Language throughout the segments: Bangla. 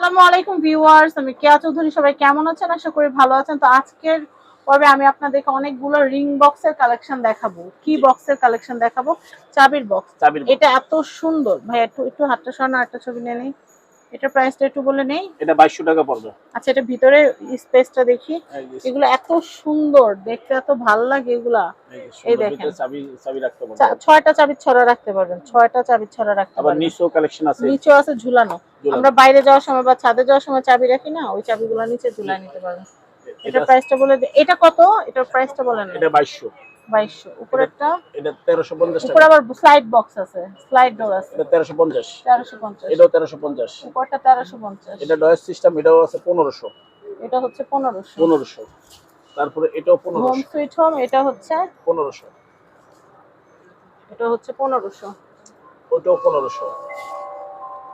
আসসালামু আলাইকুম ভিউয়ার্স, আমি কেয়া চৌধুরী। সবাই কেমন আছেন? আশা করি ভালো আছেন। তো আজকের পর্বে আমি আপনাদেরকে অনেকগুলো রিং বক্সের কালেকশন দেখাবো। কি বক্সের কালেকশন দেখাবো? চাবির বক্স। এটা এত সুন্দর ভাই, একটু একটু হাতটা সরানো, একটা ছবি নিয়ে নেই। এটা প্রাইসটা একটু বলে নেই। এটা 2200 টাকা পড়বে। আচ্ছা, এটা ভিতরে স্পেসটা দেখি। এগুলো এত সুন্দর দেখতে, এত ভালো লাগে এগুলা। এই দেখেন, চাবি রাখতে পারবেন। 6টা চাবির ছড়া রাখতে পারবেন, 6টা চাবির ছড়া রাখতে পারবেন। আবার নিচেও কালেকশন আছে, নিচেও আছে ঝুলানো। আমরা বাইরে যাওয়ার সময় বা ছাদে যাওয়ার সময় চাবি রাখি না, ওই চাবিগুলো নিচে ঝুলায় নিতে পারবেন। এটা প্রাইসটা বলে দে। এটা কত? এটার প্রাইসটা বলেন না। এটা 2200। 2200। উপরেরটা? এটা 1350 টাকা। উপরে আবার স্লাইড বক্স আছে, স্লাইড ডোর আছে। এটা 1350। 1350। এটাও 1350। উপরটা 1350। এটা ডয়েস সিস্টেম, এটাও আছে 1500। এটা হচ্ছে 1500। 1500। তারপরে এটাও 1500। হোম সুইট হোম, এটা হচ্ছে 1500। এটা হচ্ছে 1500। ওটাও 1500।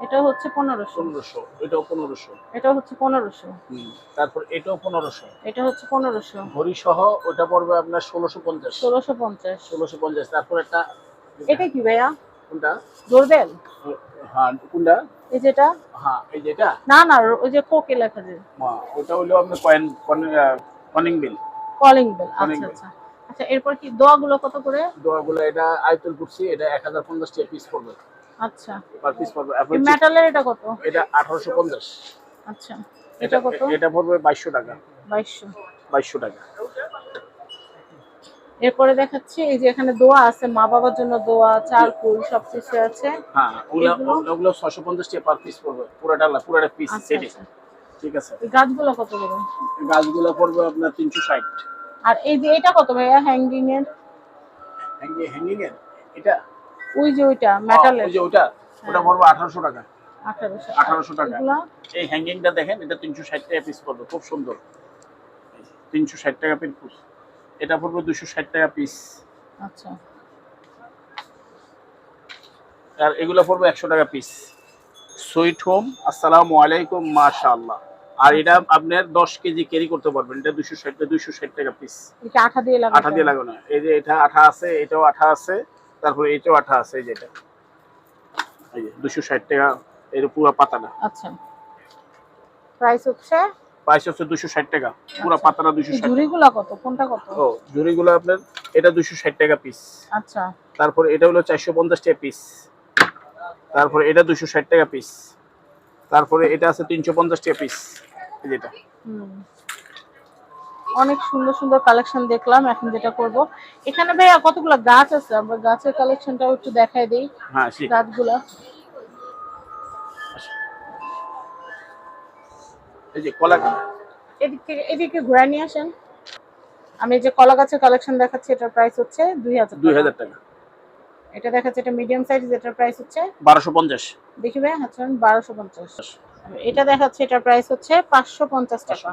এটা হচ্ছে 1500। 1500। এটাও 1500। এটা হচ্ছে 1500। তারপর এটাও 1500। এটা হচ্ছে 1500। ঘড়ি সহ ওটা পড়বে আপনার 1650। 1650। 1650। তারপর একটা, এটা কি ভাইয়া? কোনটা? ডোরবেল? হ্যাঁ, কোনটা? এই যেটা? হ্যাঁ, এই যেটা না না, ওই যে কোকে লেখা যে। ওটা হলো আপনার কলিং বিল। Calling bell. আচ্ছা আচ্ছা আচ্ছা। এরপর কি দোয়াগুলো কত করে? দোয়াগুলো এটা আয়তুল কুরসি, এটা 1050 টাকা পিস পড়বে। আচ্ছা। পার পিস পড়বে। এই মেটালের এটা কত? এটা 1850। আচ্ছা। এটা কত? এটা পড়বে 2200 টাকা। 2200। 2200 টাকা। এরপরে দেখাচ্ছি, এই যে এখানে দোয়া আছে, মা বাবার জন্য দোয়া, চারকুল সবকিছু আছে। হ্যাঁ, ওগুলো 650 টাকা পার পিস পড়বে। পুরোটা পিস সেটে। ঠিক আছে। এই গাছগুলো কত করে? গাছগুলো পড়বে আপনার 360। আর এই যে এটা কত ভাইয়া হ্যাঙ্গিং এর? হ্যাঙ্গিং এর এটা ওই যে ওইটা মেটালের। ওই যে ওটা পড়বে 1800 টাকা। 1800 টাকা। এই হ্যাঙ্গিংটা দেখেন, এটা 360 টাকা পিস পড়বে, খুব সুন্দর। 360 টাকা পিস। এটা পড়বে 260 টাকা পিস। আচ্ছা। আর এগুলো পড়বে 100 টাকা পিস। সুইট হোম, আসসালামু আলাইকুম, মাশাআল্লাহ। আর এটা আপনার 10 কেজি ক্যারি করতে পারবেন। এটা 260 টাকা পিস। এটা আঠা দিয়ে লাগানো? আঠা দিয়ে লাগানো। এই যে এটা আঠা আছে, এটাও আঠা আছে, তারপরে এটাও আঠা আছে। এই যে এটা, এই যে 260 টাকা এর পুরো পাতাটা। আচ্ছা। প্রাইস হচ্ছে 260 টাকা পুরো পাতাটা। 260। ঝুড়িগুলো কত? কোনটা কত? ও, ঝুড়িগুলো আপনার এটা 260 টাকা পিস। আচ্ছা। তারপর এটা হলো 450 টাকা পিস। তারপরে এটা 260 টাকা পিস। তারপরে এটা আছে 350 টাকা পিস। এই যেটা। অনেক সুন্দর সুন্দর কালেকশন দেখলাম। এখন যেটা করব, এখানে ভাইয়া কতগুলো গাছ আছে, আমরা গাছের কালেকশনটাও একটু দেখাই দেই। হ্যাঁ, গাছগুলো এই যে কলা। এদিকে ঘুরে নিয়ে আসেন। আমি এই যে কলা গাছের কালেকশন দেখাচ্ছি, এটার প্রাইস হচ্ছে 2000 টাকা। এটা দেখাচ্ছে, এটা মিডিয়াম সাইজ, এটার প্রাইস হচ্ছে 1250। দেখি ভাই, আচ্ছা 1250। এটা দেখাচ্ছে, এটার প্রাইস হচ্ছে 550 টাকা।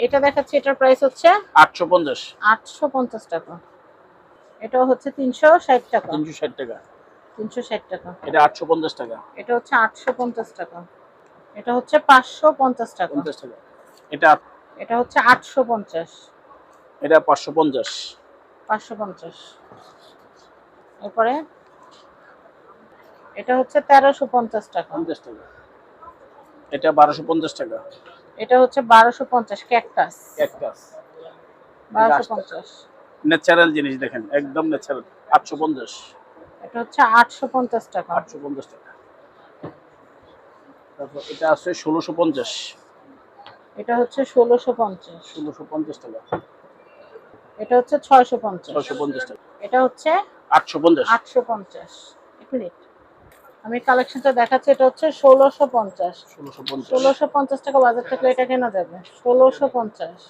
এটা দেখাচ্ছে, এটার প্রাইস হচ্ছে 850। 850 টাকা। এটা হচ্ছে 360 টাকা। 360 টাকা। 360 টাকা। এটা 850 টাকা। এটা হচ্ছে 850 টাকা। এটা হচ্ছে 550 টাকা। 50 টাকা। এটা এটা হচ্ছে 850। এটা 550। 550। এরপরে এটা হচ্ছে 1350 টাকা। 50 টাকা। এটা 1250 টাকা। এটা হচ্ছে 1250। ক্যাকটাস। 1250। ন্যাচারাল জিনিস দেখেন, একদম ন্যাচারাল। 850। এটা হচ্ছে 850 টাকা। 850 টাকা। তারপর এটা আছে 1650। এটা হচ্ছে 1650। 1650 টাকা। এটা হচ্ছে 650। 650 টাকা। এটা হচ্ছে 850। 850। এক মিনিট, আমি কালেকশনটা দেখাচ্ছি। এটা হচ্ছে 1650। 1650 টাকা বাজার থাকলে এটা কেনা যাবে। 1650।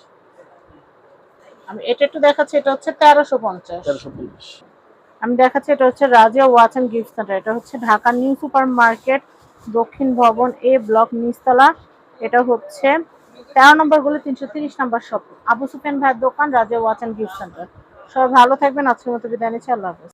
আমি এটা একটু দেখাচ্ছি, এটা হচ্ছে 1350। 1350। আমি দেখাচ্ছি, এটা হচ্ছে Razia watch and gift centre. এটা হচ্ছে ঢাকা নিউ সুপার মার্কেট, দক্ষিণ ভবন, এ ব্লক, নিচতলা। এটা হচ্ছে 13 নম্বর গলি, 330 নম্বর শপ, আবু সুফিয়ান ভাইয়ের দোকান, Razia watch and gift centre. সবাই ভালো থাকবেন। আজকের মতো বিদায় নিচ্ছি। আল্লাহ হাফেজ।